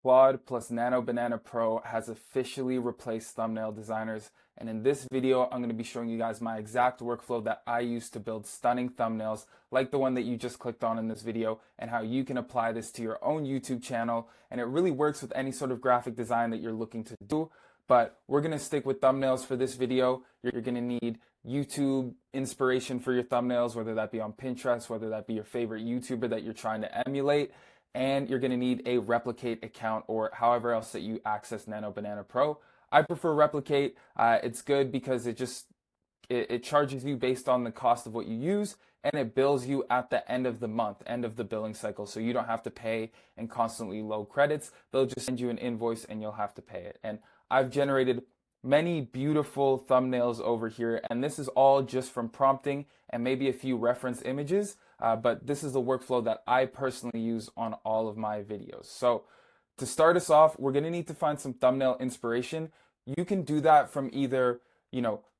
Claude plus Nano Banana Pro has officially replaced thumbnail designers, and in this video I'm going to be showing you guys my exact workflow that I use to build stunning thumbnails like the one that you just clicked on in this video, and how you can apply this to your own YouTube channel. And it really works with any sort of graphic design that you're looking to do, but we're going to stick with thumbnails for this video. You're going to need YouTube inspiration for your thumbnails, whether that be on Pinterest, whether that be your favorite YouTuber that you're trying to emulate, and you're going to need a Replicate account or however else that you access Nano Banana Pro. I prefer Replicate. It's good because it charges you based on the cost of what you use, and it bills you at the end of the month, end of the billing cycle, so you don't have to pay and constantly load credits. They'll just send you an invoice and you'll have to pay it. And I've generated many beautiful thumbnails over here, and this is all just from prompting and maybe a few reference images, but this is the workflow that I personally use on all of my videos. So to start us off, we're going to need to find some thumbnail inspiration. You can do that from either,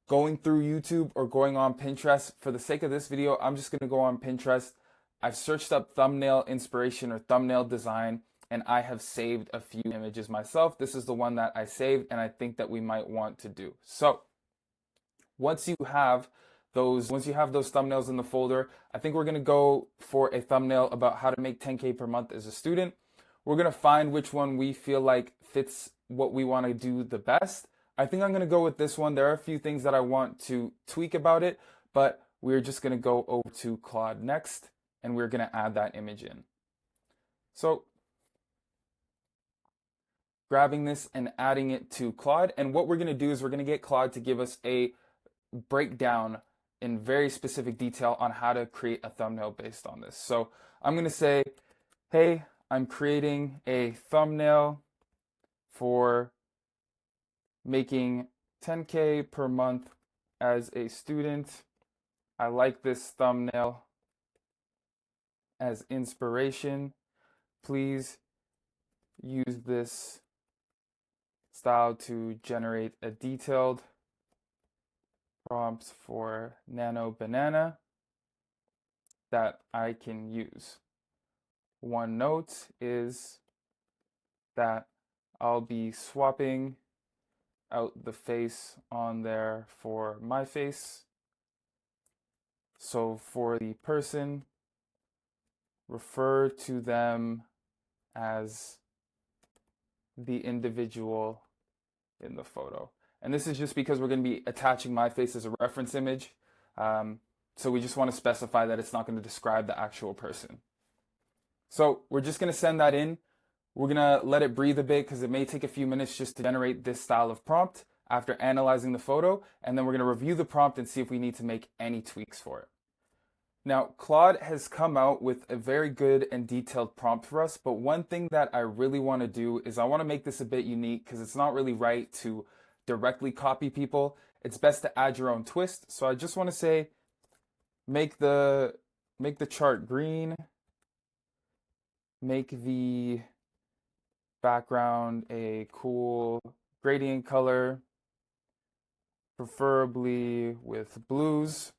going through YouTube or going on Pinterest. For the sake of this video, I'm just going to go on Pinterest. I've searched up thumbnail inspiration or thumbnail design, and I have saved a few images myself. This is the one that I saved and I think that we might want to do. So once you have those thumbnails in the folder, I think we're going to go for a thumbnail about how to make 10K per month as a student. We're going to find which one we feel like fits what we want to do the best. I think I'm going to go with this one. There are a few things that I want to tweak about it, but we're just going to go over to Claude next, and we're going to add that image in. So grabbing this and adding it to Claude, and what we're going to do is we're going to get Claude to give us a breakdown in very specific detail on how to create a thumbnail based on this. So I'm going to say, hey, I'm creating a thumbnail for making 10K per month as a student. I like this thumbnail as inspiration. Please use this style to generate a detailed prompts for Nano Banana that I can use. One note is that I'll be swapping out the face on there for my face. So for the person, refer to them as the individual in the photo. And this is just because we're going to be attaching my face as a reference image. So we just want to specify that it's not going to describe the actual person. So we're just going to send that in. We're going to let it breathe a bit because it may take a few minutes just to generate this style of prompt after analyzing the photo. And then we're going to review the prompt and see if we need to make any tweaks for it. Now, Claude has come out with a very good and detailed prompt for us, but one thing that I really want to do is I want to make this a bit unique because it's not really right to directly copy people. It's best to add your own twist. So I just want to say, make the chart green, make the background a cool gradient color, preferably with blues.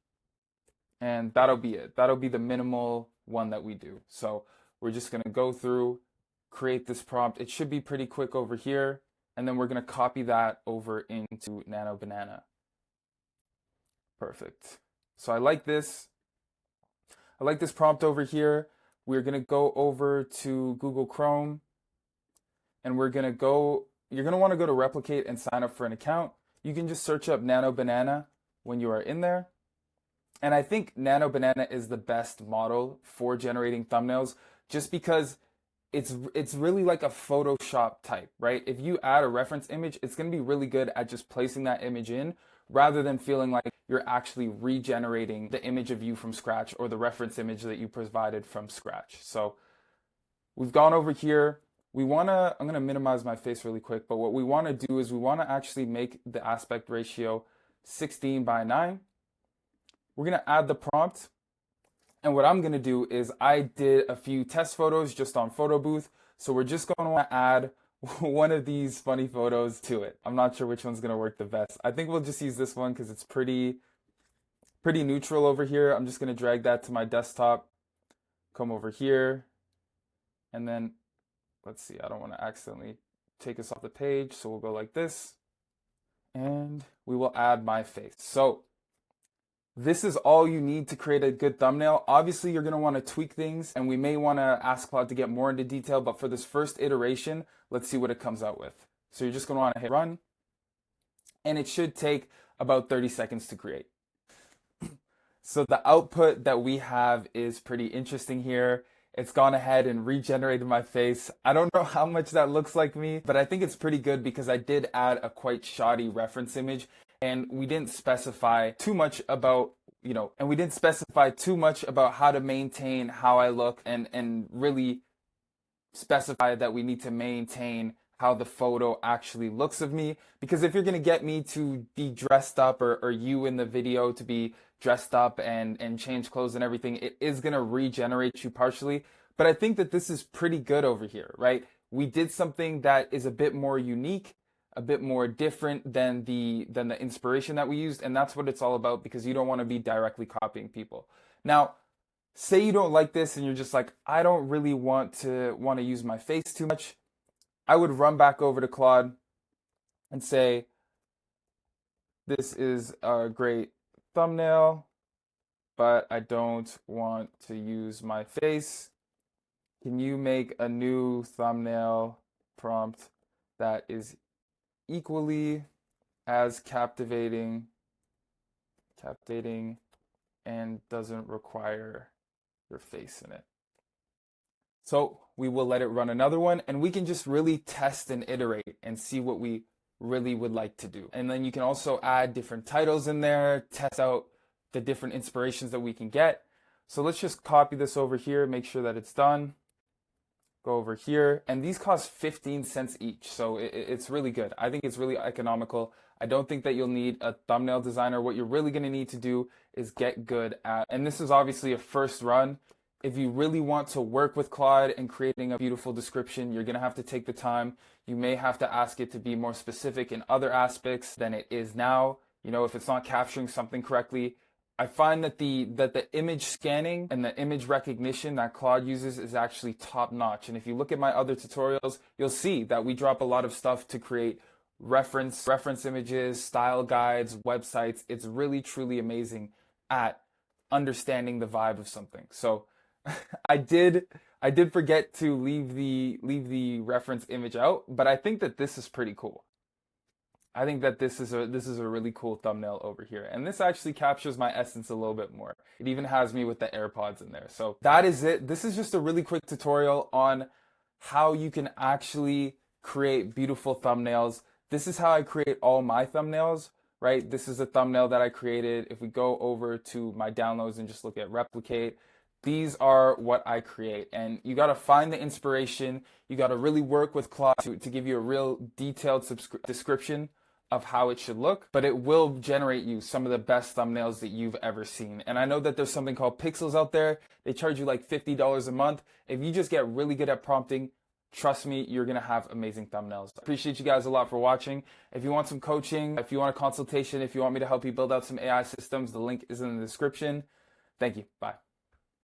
And that'll be it. That'll be the minimal one that we do. So we're just going to go through, create this prompt. It should be pretty quick over here. And then we're going to copy that over into Nano Banana. Perfect. So I like this. I like this prompt over here. We're going to go over to Google Chrome. And you're going to want to go to Replicate and sign up for an account. You can just search up Nano Banana when you are in there. And I think Nano Banana is the best model for generating thumbnails just because it's really like a Photoshop type, right? If you add a reference image, it's going to be really good at just placing that image in rather than feeling like you're actually regenerating the image of you from scratch or the reference image that you provided from scratch. So we've gone over here. I'm going to minimize my face really quick, but what we want to do is we want to actually make the aspect ratio 16:9. We're going to add the prompt, and what I'm going to do is I did a few test photos just on Photo Booth, so we're just going to add one of these funny photos to it. I'm not sure which one's going to work the best. I think we'll just use this one because it's pretty neutral over here. I'm just going to drag that to my desktop, come over here, and then let's see, I don't want to accidentally take us off the page. So we'll go like this and we will add my face. So this is all you need to create a good thumbnail. Obviously, you're going to want to tweak things and we may want to ask Claude to get more into detail, but for this first iteration, let's see what it comes out with. So you're just going to want to hit run and it should take about 30 seconds to create. So the output that we have is pretty interesting here. It's gone ahead and regenerated my face. I don't know how much that looks like me, but I think it's pretty good because I did add a quite shoddy reference image and we didn't specify too much about, how to maintain how I look and really specify that we need to maintain how the photo actually looks of me. Because if you're gonna get me to be dressed up or you in the video to be dressed up and change clothes and everything, it is gonna regenerate you partially. But I think that this is pretty good over here, right? We did something that is a bit more unique, a bit more different than the inspiration that we used, and that's what it's all about because you don't want to be directly copying people. Now, say you don't like this and you're just like, I don't really want to use my face too much. I would run back over to Claude and say, this is a great thumbnail, but I don't want to use my face. Can you make a new thumbnail prompt that is equally as captivating and doesn't require your face in it? So we will let it run another one and we can just really test and iterate and see what we really would like to do. And then you can also add different titles in there, test out the different inspirations that we can get. So let's just copy this over here, make sure that it's done. Go over here, and these cost 15 cents each, so it's really good. I think it's really economical. I don't think that you'll need a thumbnail designer. What you're really going to need to do is get good at, and this is obviously a first run. If you really want to work with Claude and creating a beautiful description, you're going to have to take the time. You may have to ask it to be more specific in other aspects than it is now. You know, if it's not capturing something correctly. I find that the image scanning and the image recognition that Claude uses is actually top notch. And if you look at my other tutorials, you'll see that we drop a lot of stuff to create reference images, style guides, websites. It's really, truly amazing at understanding the vibe of something. So I did forget to leave the reference image out, but I think that this is pretty cool. I think that this is a really cool thumbnail over here. And this actually captures my essence a little bit more. It even has me with the AirPods in there. So that is it. This is just a really quick tutorial on how you can actually create beautiful thumbnails. This is how I create all my thumbnails, right? This is a thumbnail that I created. If we go over to my downloads and just look at replicate, these are what I create. And you got to find the inspiration. You got to really work with Claude to give you a real detailed description of how it should look, but it will generate you some of the best thumbnails that you've ever seen. And I know that there's something called Pixels out there. They charge you like $50 a month. If you just get really good at prompting, trust me, you're going to have amazing thumbnails. I appreciate you guys a lot for watching. If you want some coaching, if you want a consultation, if you want me to help you build out some AI systems, the link is in the description. Thank you. Bye.